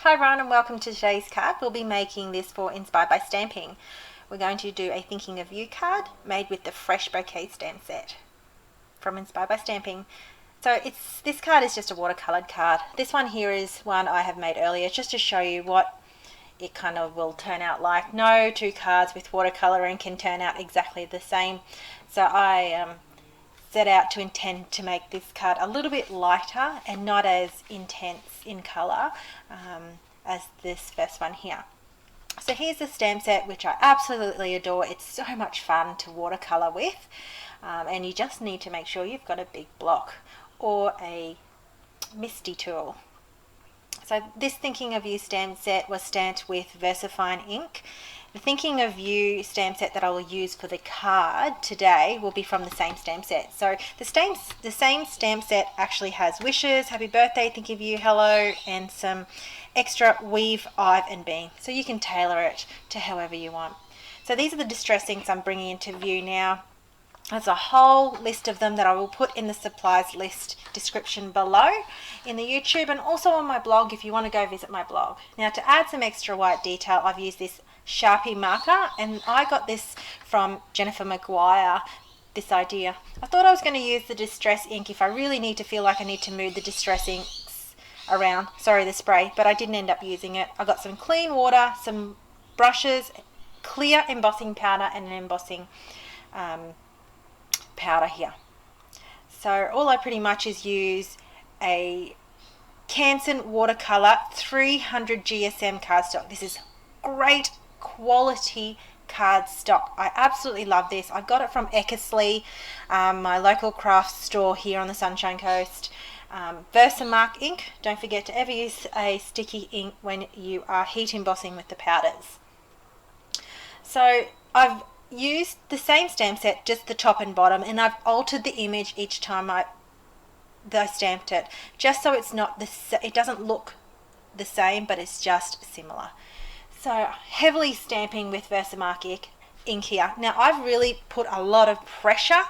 Hi everyone and welcome to today's card. We'll be making this for Inspired by Stamping. We're going to do a Thinking of You card made with the Fresh Bouquet stamp set from Inspired by Stamping. So this card is just a watercolored card. This one here is one I have made earlier just to show you what it kind of will turn out like. No two cards with watercoloring can turn out exactly the same. So I set out to intend to make this card a little bit lighter and not as intense in colour as this first one here. So here's the stamp set, which I absolutely adore. It's so much fun to watercolour with, and you just need to make sure you've got a big block or a misty tool. So this Thinking of You stamp set was stamped with VersaFine ink. The Thinking of You stamp set that I will use for the card today will be from the same stamp set. So the same stamp set actually has wishes, happy birthday, thinking of you, hello, and some extra weave, I've, and bean. So you can tailor it to however you want. So these are the distress inks I'm bringing into view now. There's a whole list of them that I will put in the supplies list description below in the YouTube and also on my blog if you want to go visit my blog. Now to add some extra white detail, I've used this Sharpie marker, and I got this from Jennifer McGuire, this idea. I thought I was going to use the distress ink if I really need to feel like I need to move the distress inks around, the spray, but I didn't end up using it. I got some clean water, some brushes, clear embossing powder, and an embossing powder here. So all I pretty much is use a Canson watercolor 300 GSM cardstock. This is great quality cardstock. I absolutely love this. I got it from Eckersley, my local craft store here on the Sunshine Coast. Versamark ink. Don't forget to ever use a sticky ink when you are heat embossing with the powders. So I've used the same stamp set, just the top and bottom, and I've altered the image each time I stamped it, just so it's not it doesn't look the same, but it's just similar. So heavily stamping with Versamark ink here. Now I've really put a lot of pressure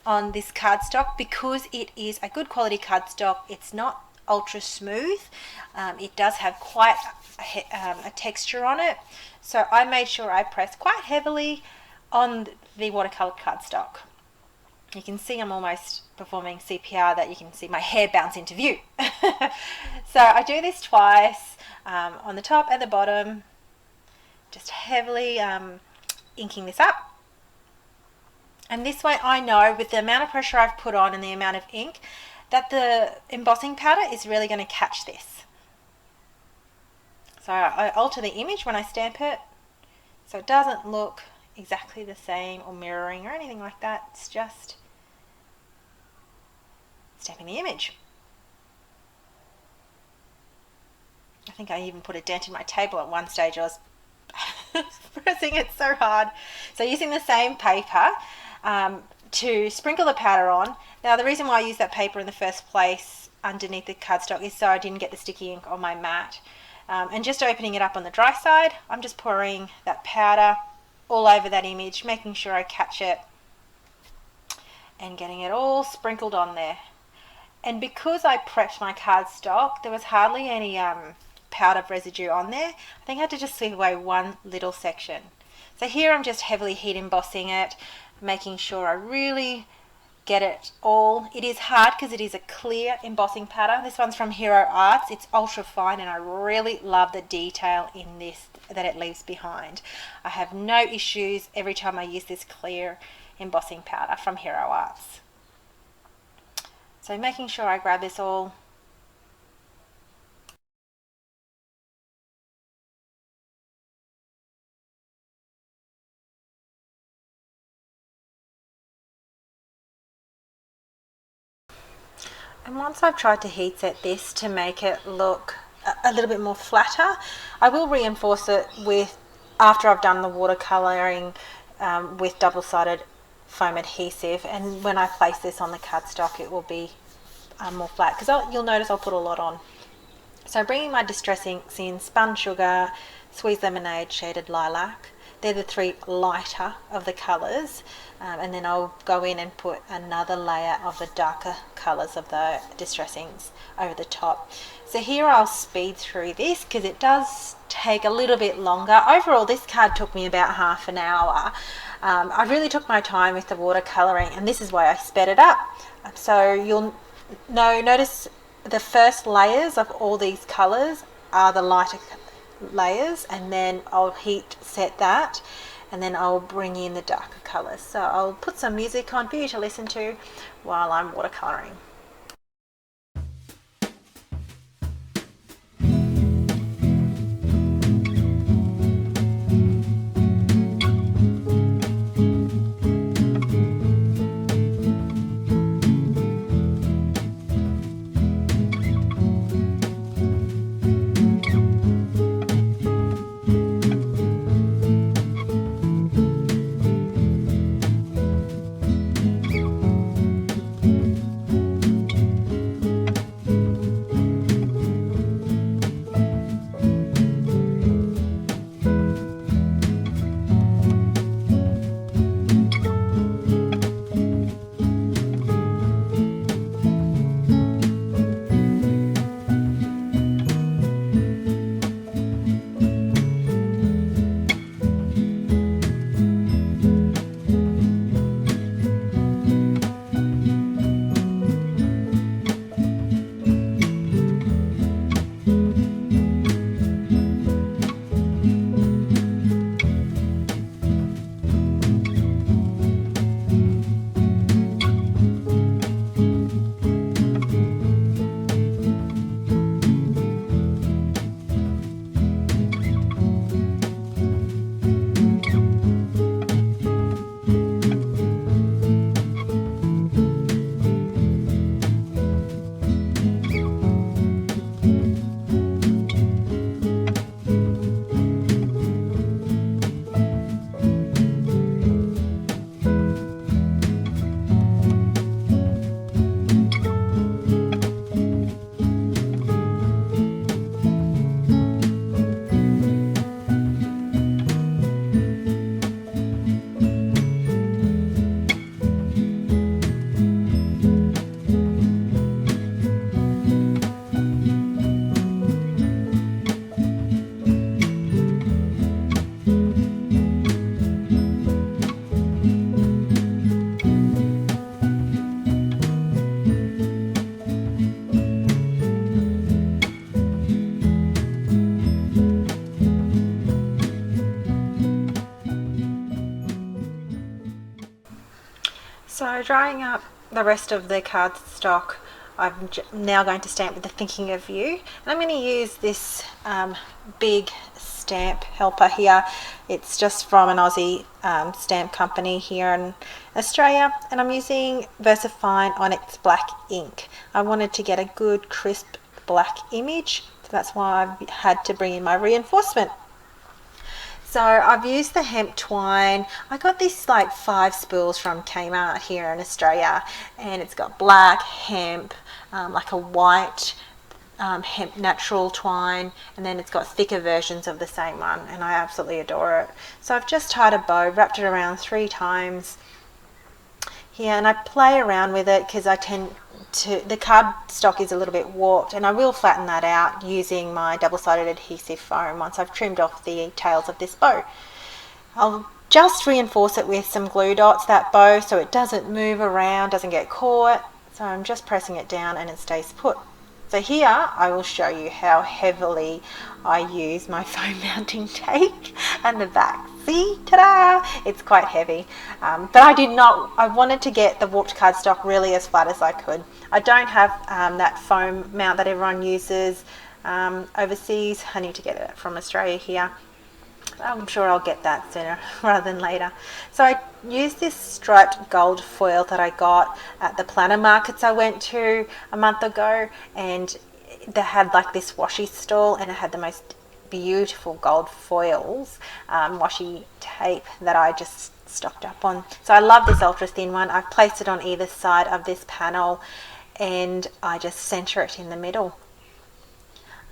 on this cardstock because it is a good quality cardstock. It's not ultra smooth. It does have quite a texture on it. So I made sure I pressed quite heavily on the watercolor cardstock. You can see I'm almost performing CPR, that you can see my hair bounce into view. So I do this twice on the top and the bottom, just heavily inking this up. And this way I know with the amount of pressure I've put on and the amount of ink that the embossing powder is really going to catch this. So I alter the image when I stamp it so it doesn't look exactly the same or mirroring or anything like that. It's just stamping the image. I think I even put a dent in my table at one stage. I was pressing it so hard. So using the same paper to sprinkle the powder on. Now the reason why I used that paper in the first place underneath the cardstock is so I didn't get the sticky ink on my mat. And just opening it up on the dry side, I'm just pouring that powder all over that image, making sure I catch it and getting it all sprinkled on there. And because I prepped my cardstock, there was hardly any powder residue on there. I think I had to just sweep away one little section. So here I'm just heavily heat embossing it, making sure I really get it all. It is hard because it is a clear embossing powder. This one's from Hero Arts. It's ultra fine and I really love the detail in this that it leaves behind. I have no issues every time I use this clear embossing powder from Hero Arts. So making sure I grab this all. And once I've tried to heat set this to make it look a little bit more flatter, I will reinforce it with, after I've done the watercolouring with double-sided foam adhesive, and when I place this on the cardstock it will be more flat, because you'll notice I'll put a lot on. So bringing my distress inks in, Spun Sugar, Squeeze Lemonade, Shaded Lilac. they're the three lighter of the colours, and then I'll go in and put another layer of the darker colours of the distressings over the top. So here I'll speed through this because it does take a little bit longer. Overall, this card took me about half an hour. I really took my time with the watercolouring, and this is why I sped it up. So you'll notice the first layers of all these colours are the lighter layers, and then I'll heat set that, and then I'll bring in the darker colours. So I'll put some music on for you to listen to while I'm watercolouring. So drying up the rest of the cardstock, I'm now going to stamp with the Thinking of You, and I'm going to use this big stamp helper here. It's just from an Aussie stamp company here in Australia, and I'm using VersaFine Onyx Black ink. I wanted to get a good crisp black image, so that's why I've had to bring in my reinforcement. So I've used the hemp twine. I got this like 5 spools from Kmart here in Australia, and it's got black hemp, like a white hemp natural twine, and then it's got thicker versions of the same one, and I absolutely adore it. So I've just tied a bow, wrapped it around 3 times here, and I play around with it because I tend to, the cardstock is a little bit warped, and I will flatten that out using my double-sided adhesive foam once I've trimmed off the tails of this bow. I'll just reinforce it with some glue dots, that bow, so it doesn't move around, doesn't get caught. So I'm just pressing it down and it stays put. So here I will show you how heavily I use my foam mounting tape and the back. See, ta-da! It's quite heavy, but I wanted to get the warped cardstock really as flat as I could. I don't have that foam mount that everyone uses overseas. I need to get it from Australia here. I'm sure I'll get that sooner rather than later. So I used this striped gold foil that I got at the planner markets I went to a month ago, and they had like this washi stall, and it had the most beautiful gold foils, washi tape that I just stocked up on. So I love this ultra thin one. I've placed it on either side of this panel, and I just center it in the middle.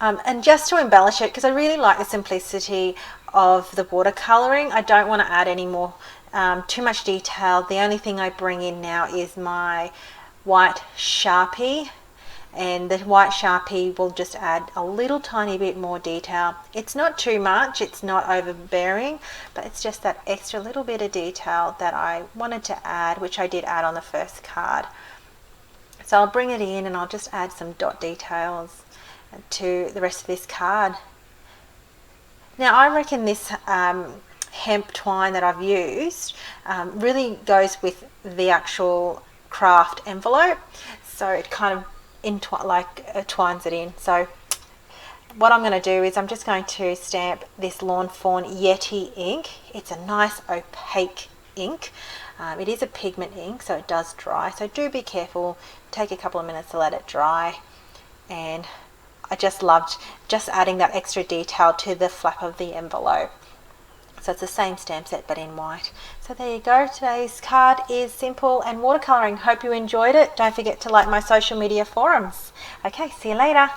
And just to embellish it, because I really like the simplicity of the watercolouring, I don't want to add any more too much detail. The only thing I bring in now is my white Sharpie, and the white Sharpie will just add a little tiny bit more detail. It's not too much, it's not overbearing, but it's just that extra little bit of detail that I wanted to add, which I did add on the first card. So I'll bring it in and I'll just add some dot details to the rest of this card. Now I reckon this hemp twine that I've used really goes with the actual craft envelope, so it kind of twines it in. So what I'm going to do is I'm just going to stamp this Lawn Fawn Yeti ink. It's a nice opaque ink. It is a pigment ink, so it does dry, so do be careful. Take a couple of minutes to let it dry. And I just loved just adding that extra detail to the flap of the envelope. So it's the same stamp set but in white. So there you go. Today's card is simple and watercolouring. Hope you enjoyed it. Don't forget to like my social media forums. Okay, see you later.